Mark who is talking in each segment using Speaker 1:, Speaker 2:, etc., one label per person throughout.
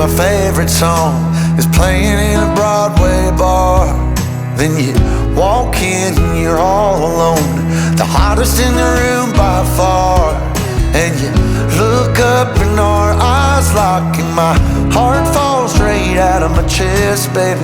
Speaker 1: my favorite song is playing in a Broadway bar. Then you walk in and you're all alone, the hottest in the room by far. And you look up and our eyes lock, and my heart falls straight out of my chest, baby.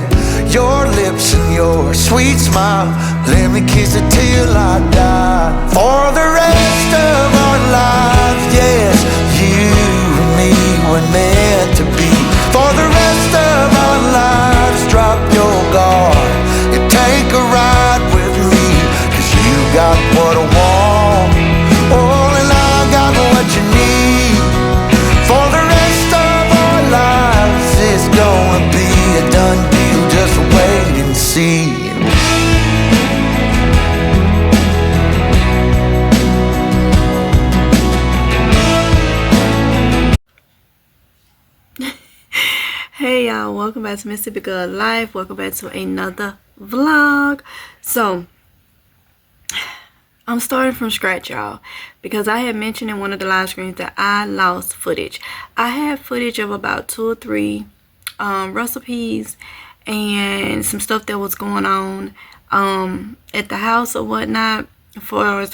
Speaker 1: Your lips and your sweet smile, let me kiss it till I die. For the rest of our lives, yes, you and me were meant to be. For the rest of our lives, drop your guard and take a ride with me, 'cause you got what I want, oh, and I got what you need. For the rest of our lives, it's gonna be a done deal, just wait and see.
Speaker 2: Hey y'all, welcome back to Mississippi Good Life. Welcome back to another vlog. So I'm starting from scratch, y'all, because I had mentioned in one of the live streams that I lost footage. I had footage of about 2 or 3 recipes and some stuff that was going on at the house or whatnot, for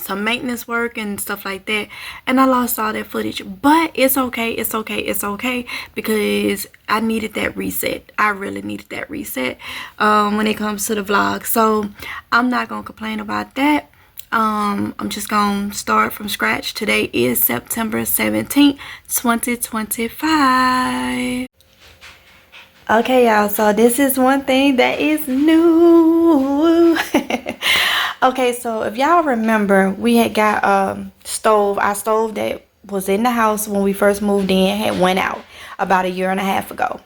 Speaker 2: some maintenance work and stuff like that, and I lost all that footage. But it's okay, it's okay, it's okay, because I needed that reset. I really needed that reset when it comes to the vlog. So I'm not gonna complain about that. I'm just gonna start from scratch. Today is September 17th, 2025. Okay, y'all, so this is one thing that is new. Okay, so if y'all remember, we had got our stove that was in the house when we first moved in had went out about 1.5 years ago,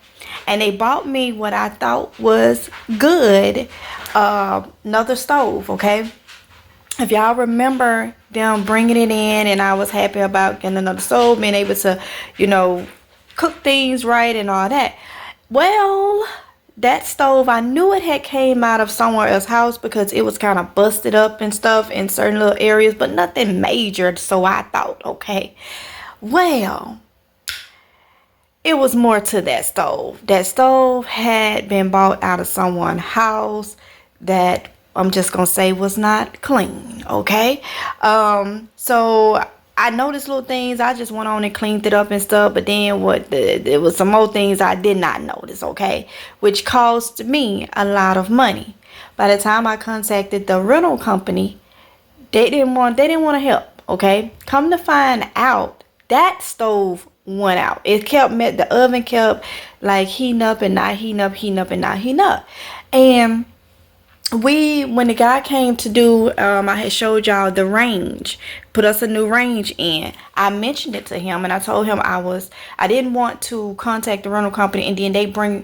Speaker 2: and they bought me what I thought was good, another stove. Okay, if y'all remember them bringing it in, and I was happy about getting another stove, being able to, you know, cook things right and all that. Well, that stove, I knew it had came out of somewhere else's house because it was kind of busted up and stuff in certain little areas, but nothing major, so I thought, okay. Well, it was more to that stove. That stove had been bought out of someone's house that I'm just gonna say was not clean, okay? So I noticed little things. I just went on and cleaned it up and stuff. But then there was some more things I did not notice, okay? Which cost me a lot of money. By the time I contacted the rental company, they didn't want to help, okay? Come to find out, that stove went out. It kept, the oven kept like heating up and not heating up, heating up and not heating up. And when the guy came to do, I had showed y'all the range, put us a new range in. I mentioned it to him, and I told him I didn't want to contact the rental company, and then they bring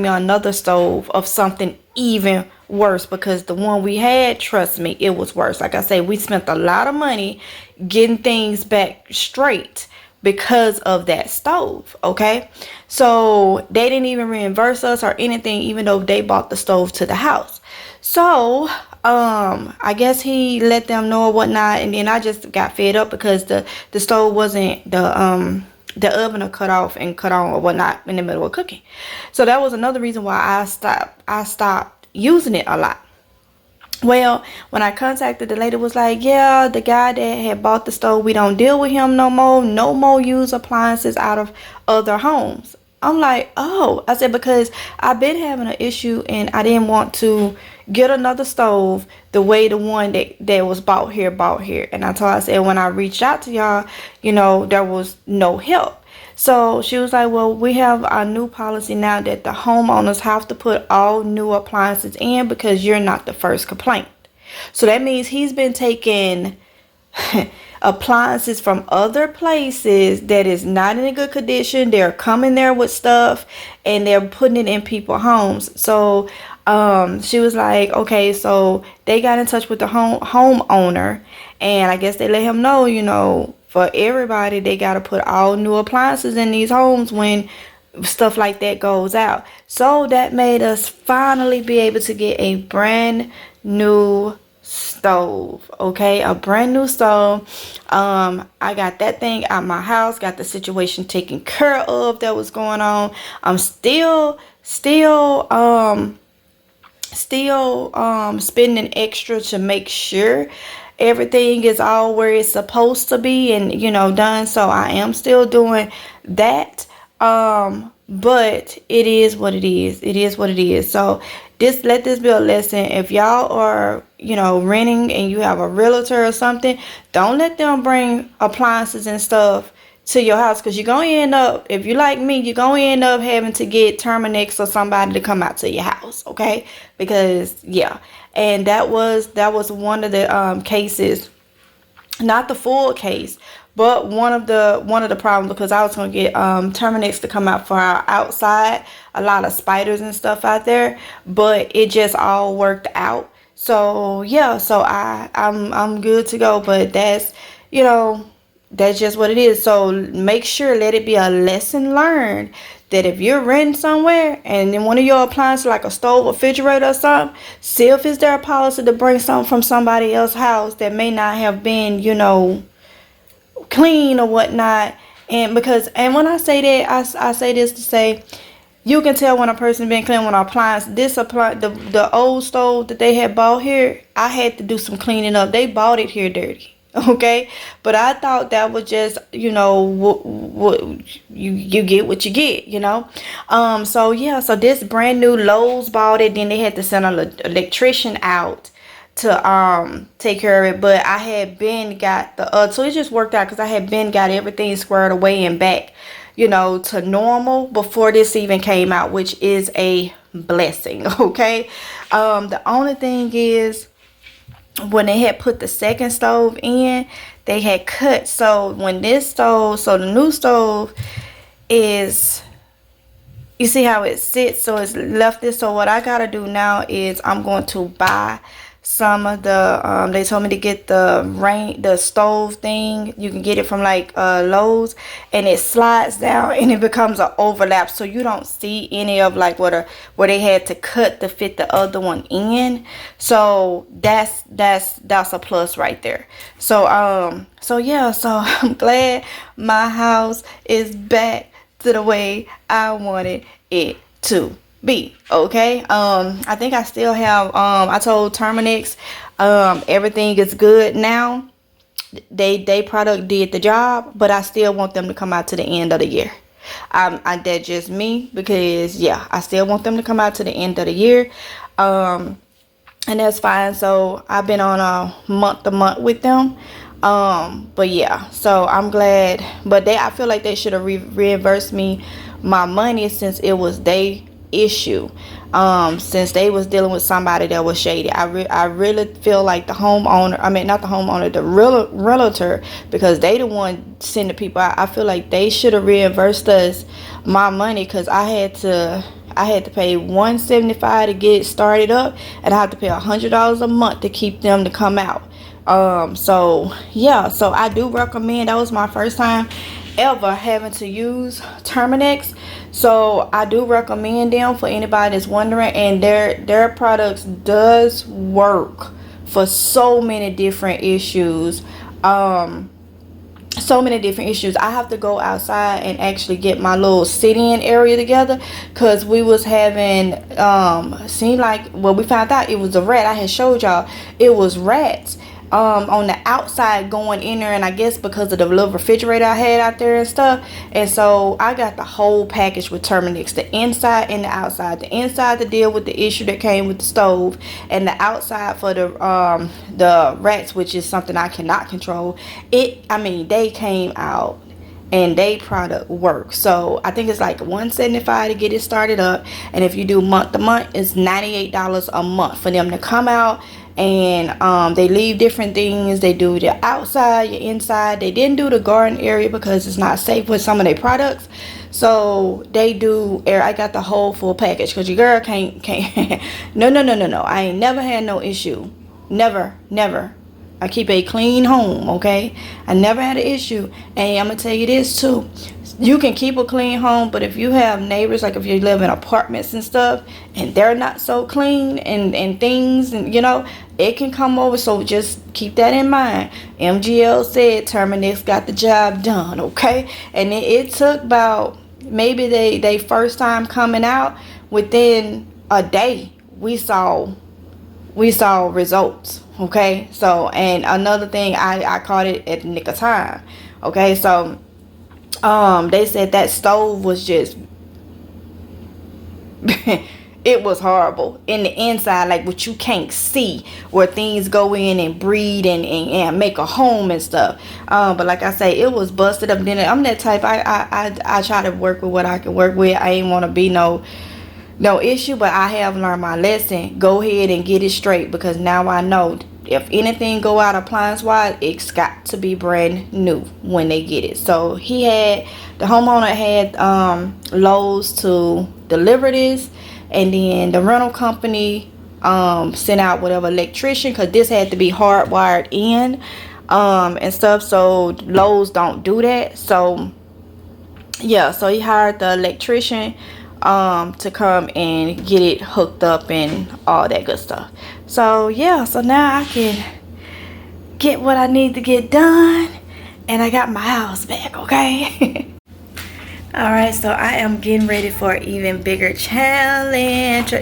Speaker 2: me another stove of something even worse, because the one we had, trust me, it was worse. Like I said, we spent a lot of money getting things back straight because of that stove, okay? So they didn't even reimburse us or anything, even though they bought the stove to the house. So I guess he let them know or whatnot, and then I just got fed up because the stove wasn't, the oven are cut off and cut on or whatnot in the middle of cooking. So that was another reason why I stopped using it a lot. Well, when I contacted the lady, was like, yeah, the guy that had bought the stove, we don't deal with him no more use appliances out of other homes. I'm like, oh, I said, because I've been having an issue and I didn't want to get another stove the way the one that was bought here. And I said, when I reached out to y'all, you know, there was no help. So she was like, well, we have a new policy now that the homeowners have to put all new appliances in because you're not the first complaint. So that means he's been taking appliances from other places that is not in a good condition. They're coming there with stuff and they're putting it in people's homes. So she was like, okay, so they got in touch with the homeowner, and I guess they let him know, you know, for everybody, they got to put all new appliances in these homes when stuff like that goes out. So that made us finally be able to get a brand new stove. Okay, a brand new stove. I got that thing out my house, got the situation taken care of that was going on. I'm still spending extra to make sure everything is all where it's supposed to be, and done. So I am still doing that. But it is what it is. It is what it is. So let this be a lesson. If y'all are renting and you have a realtor or something, don't let them bring appliances and stuff to your house, because you're gonna end up, if you like me, you're gonna end up having to get Terminix or somebody to come out to your house. Okay, because yeah. And that was one of the cases, not the full case, but one of the problems, because I was gonna get Terminix to come out for our outside, a lot of spiders and stuff out there, but it just all worked out. So yeah, so I'm good to go. But that's that's just what it is. So make sure, let it be a lesson learned, that if you're renting somewhere and then one of your appliances, like a stove, refrigerator or something, see if it's their policy to bring something from somebody else's house that may not have been clean or whatnot. And when I say that, I say this to say, you can tell when a person been clean when an appliance. The old stove that they had bought here, I had to do some cleaning up. They bought it here dirty. Okay, but I thought that was just what you get what you get. So yeah, so this brand new Lowe's bought it, then they had to send an electrician out to take care of it. But I had been got so it just worked out, because I had been got everything squared away and back to normal before this even came out, which is a blessing. Okay, the only thing is, when they had put the second stove in, they had cut. So when this stove, so the new stove is, you see how it sits, so it's left this. So what I gotta do now is I'm going to buy some of the they told me to get the stove thing. You can get it from like Lowe's, and it slides down and it becomes an overlap, so you don't see any of like where they had to cut to fit the other one in. So that's a plus right there. So yeah, so I'm glad my house is back to the way I wanted it to be. Okay, I think I still have I told Terminix everything is good now. They product did the job, but I still want them to come out to the end of the year. That's just me, because yeah, I still want them to come out to the end of the year, and that's fine. So I've been on a month to month with them. But yeah, so I'm glad, but I feel like they should have reimbursed me my money, since it was they issue, since they was dealing with somebody that was shady. I really feel like the homeowner, I mean not the homeowner, the realtor, because they the one send the people out. I feel like they should have reimbursed us my money, because I had to pay $175 to get it started up, and I had to pay $100 a month to keep them to come out. So yeah, so I do recommend. That was my first time ever having to use Terminix, so I do recommend them for anybody that's wondering. And their products does work for so many different issues. So many different issues. I have to go outside and actually get my little sit-in area together, because we was having seemed like, well, we found out it was a rat. I had showed y'all it was rats on the outside going in there, and I guess because of the little refrigerator I had out there and stuff. And so I got the whole package with Terminix, the inside and the outside. The inside to deal with the issue that came with the stove, and the outside for the rats, which is something I cannot control. They came out and they product work. So I think it's like $175 to get it started up, and if you do month to month, it's $98 a month for them to come out. And they leave different things. They do the outside, your inside. They didn't do the garden area because it's not safe with some of their products. So they do air. I got the whole full package, because your girl can't no. I ain't never had no issue. Never I keep a clean home, okay? I never had an issue. And I'm gonna tell you this too. You can keep a clean home, but if you have neighbors, like if you live in apartments and stuff, and they're not so clean and things, and you know, it can come over. So just keep that in mind. MGL said Terminix got the job done, okay? And it took about, maybe they first time coming out, within a day we saw results, okay? So, and another thing, I caught it at the nick of time, okay? So they said that stove was just it was horrible in the inside, like what you can't see, where things go in and breed and make a home and stuff. But like I say, it was busted up. Then I'm that type, I try to work with what I can work with. I ain't want to be no issue, but I have learned my lesson. Go ahead and get it straight, because now I know if anything go out appliance wise, it's got to be brand new when they get it. So the homeowner had Lowe's to deliver this, and then the rental company sent out whatever electrician, because this had to be hardwired in and stuff. So Lowe's don't do that. So yeah, so he hired the electrician to come and get it hooked up and all that good stuff. So yeah, so now I can get what I need to get done, and I got my house back, okay? All right, so I am getting ready for an even bigger challenge,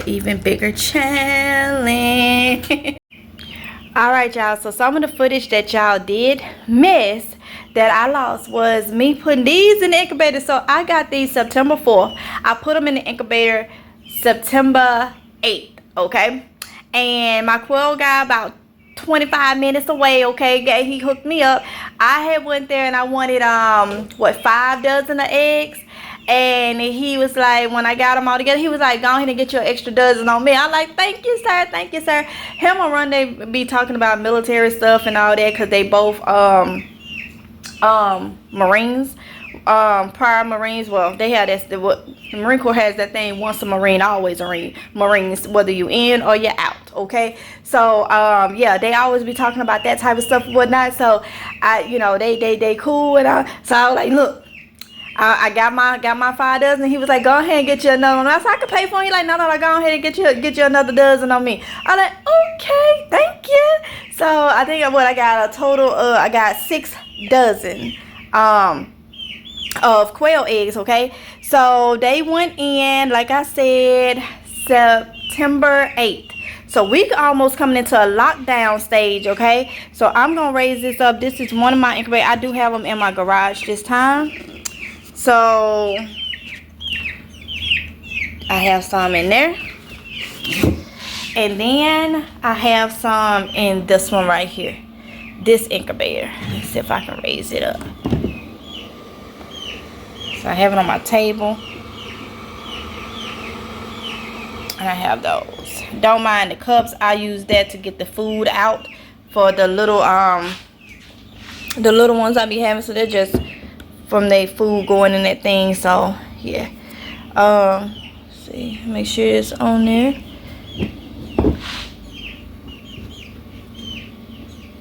Speaker 2: All right, y'all, so some of the footage that y'all did miss that I lost was me putting these in the incubator. So I got these September 4th. I put them in the incubator September 8th, okay? And my Quail guy about 25 minutes away, okay? He hooked me up. I had went there and I wanted 5 dozen of eggs. And he was like, when I got them all together, he was like, go ahead and get your extra dozen on me. I like, thank you, sir. Thank you, sir. Him and Ron, they be talking about military stuff and all that, because they both Marines, prior Marines. Well, they had what the Marine Corps has, that thing, once a Marine, always a Marines, whether you in or you're out, okay? So yeah, they always be talking about that type of stuff and whatnot. So they cool, and so I was like, look, I got my 5 dozen. He was like, go ahead and get you another one. I said, I can pay for it. He like, no, go ahead and get you another dozen on me. I'm like, okay, thank you. So I think I got a total I got 6 dozen of quail eggs, okay? So they went in, like I said, September 8th. So we almost coming into a lockdown stage, okay? So I'm gonna raise this up. This is one of my incubators. I do have them in my garage this time. So I have some in there, and then I have some in this one right here, this incubator. Let's see if I can raise it up. So I have it on my table, and I have those. Don't mind the cups. I use that to get the food out for the little ones I be having. So they're just from their food going in that thing. So yeah, see, make sure it's on there.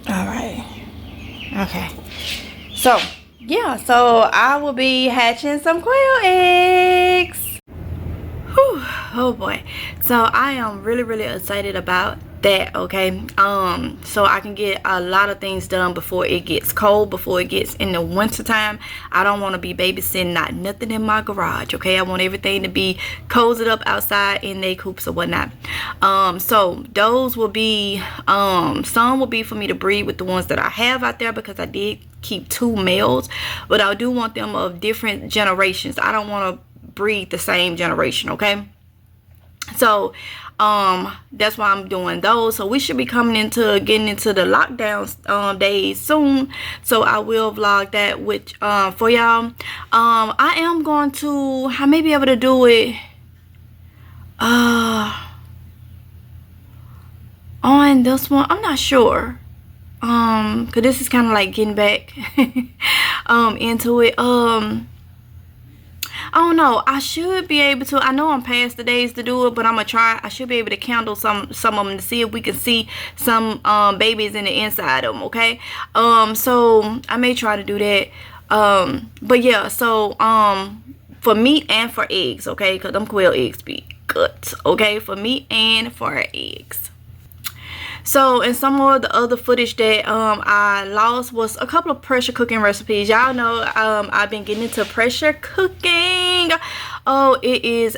Speaker 2: All right, okay. So yeah, so I will be hatching some quail eggs. Whew, oh boy. So I am really excited about that, okay? So I can get a lot of things done before it gets cold, before it gets in the winter time. I don't want to be babysitting nothing in my garage, okay? I want everything to be cozied up outside in their coops or whatnot. So those will be some will be for me to breed with the ones that I have out there, because I did keep 2 males, but I do want them of different generations. I don't want to breed the same generation, okay? So that's why I'm doing those. So we should be getting into the lockdown days soon, so I will vlog that with for y'all. I am going to, I may be able to do it on this one. I'm not sure, because this is kind of like getting back into it. I don't know. I should be able to. I know I'm past the days to do it, but I'm gonna try. I should be able to candle some of them to see if we can see some babies in the inside of them. Okay. So I may try to do that. But yeah. So for meat and for eggs. Okay, because them quail eggs be good. Okay, for meat and for eggs. So, and some of the other footage that I lost was a couple of pressure cooking recipes. Y'all know I've been getting into pressure cooking. Oh, it's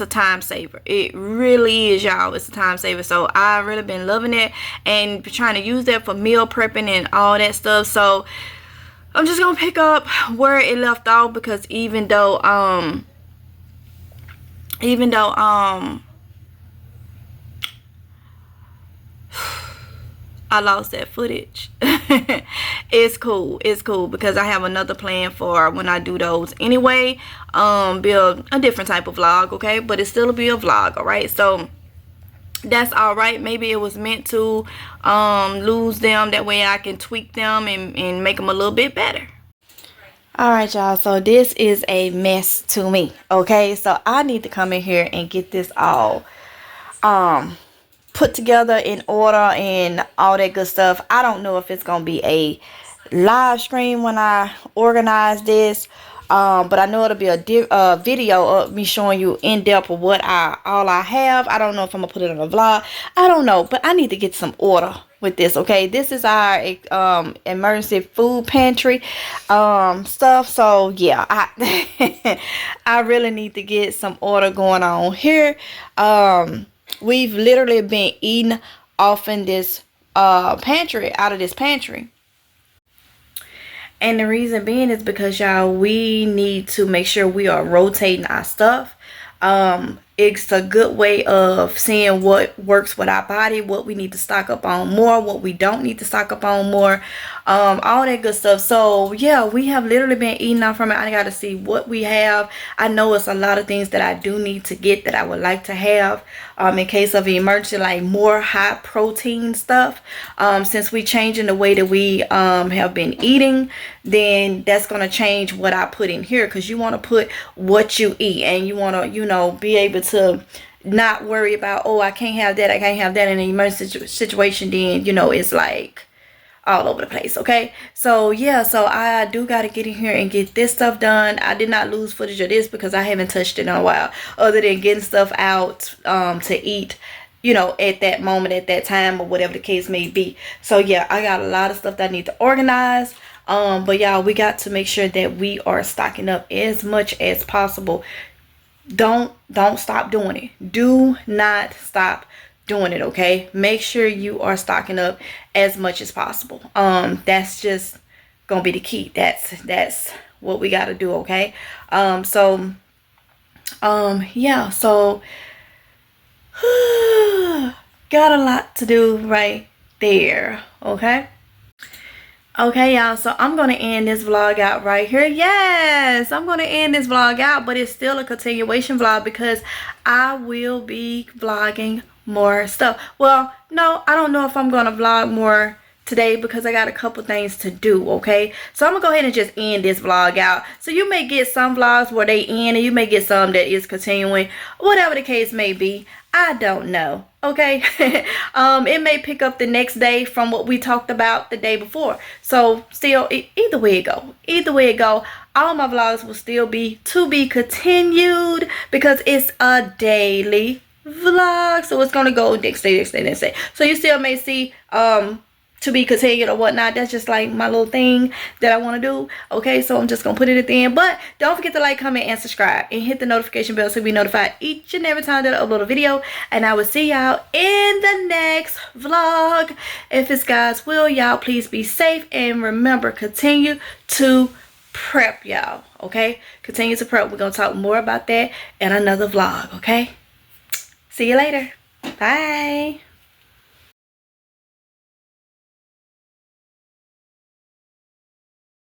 Speaker 2: a time saver. It really is, y'all. It's a time saver. So I've really been loving it and trying to use that for meal prepping and all that stuff. So I'm just gonna pick up where it left off, because even though I lost that footage. It's cool because I have another plan for when I do those anyway. Build a different type of vlog, okay, but it still be a vlog. All right, so that's all right. Maybe it was meant to lose them, that way I can tweak them and make them a little bit better. All right, y'all, so this is a mess to me, okay, so I need to come in here and get this all put together in order and all that good stuff. I don't know if it's gonna be a live stream when I organize this, but I know it'll be a video of me showing you in depth of what all I have. I don't know if I'm gonna put it on a vlog. I don't know, but I need to get some order with this. Okay, this is our emergency food pantry stuff. So yeah, I really need to get some order going on here. We've literally been eating off in this pantry, out of this pantry. And the reason being is because, y'all, we need to make sure we are rotating our stuff. It's a good way of seeing what works with our body, what we need to stock up on more, what we don't need to stock up on more, all that good stuff. So yeah, we have literally been eating off from it. I got to see what we have. I know it's a lot of things that I do need to get that I would like to have in case of an emergency, like more high protein stuff. Since we changing the way that we have been eating, then that's going to change what I put in here, because you want to put what you eat, and you want to, you know, be able to not worry about, oh, I can't have that in an emergency situation. Then, you know, it's like all over the place. Okay, so yeah, so I do got to get in here and get this stuff done. I did not lose footage of this because I haven't touched it in a while, other than getting stuff out to eat, you know, at that moment, at that time, or whatever the case may be. So yeah, I got a lot of stuff that I need to organize. But y'all, we got to make sure that we are stocking up as much as possible. Don't stop doing it. Do not stop doing it. Okay, make sure you are stocking up as much as possible. That's just gonna be the key. That's what we got to do. Okay, yeah, so got a lot to do right there. Okay, y'all, so I'm going to end this vlog out right here. Yes, I'm going to end this vlog out, but it's still a continuation vlog because I will be vlogging more stuff. Well, no, I don't know if I'm going to vlog more today because I got a couple things to do. Okay, so I'm gonna go ahead and just end this vlog out. So you may get some vlogs where they end, and you may get some that is continuing, whatever the case may be. I don't know. Okay, it may pick up the next day from what we talked about the day before. So still, either way it go, all my vlogs will still be to be continued because it's a daily vlog. So it's gonna go next day. So you still may see to be continued or whatnot. That's just like my little thing that I want to do. Okay, so I'm just gonna put it at the end. But don't forget to like, comment, and subscribe, and hit the notification bell so you'll be notified each and every time that I upload a video. And I will see y'all in the next vlog. If it's God's will, y'all please be safe, and remember, continue to prep, y'all. Okay, continue to prep. We're gonna talk more about that in another vlog. Okay, see you later. Bye.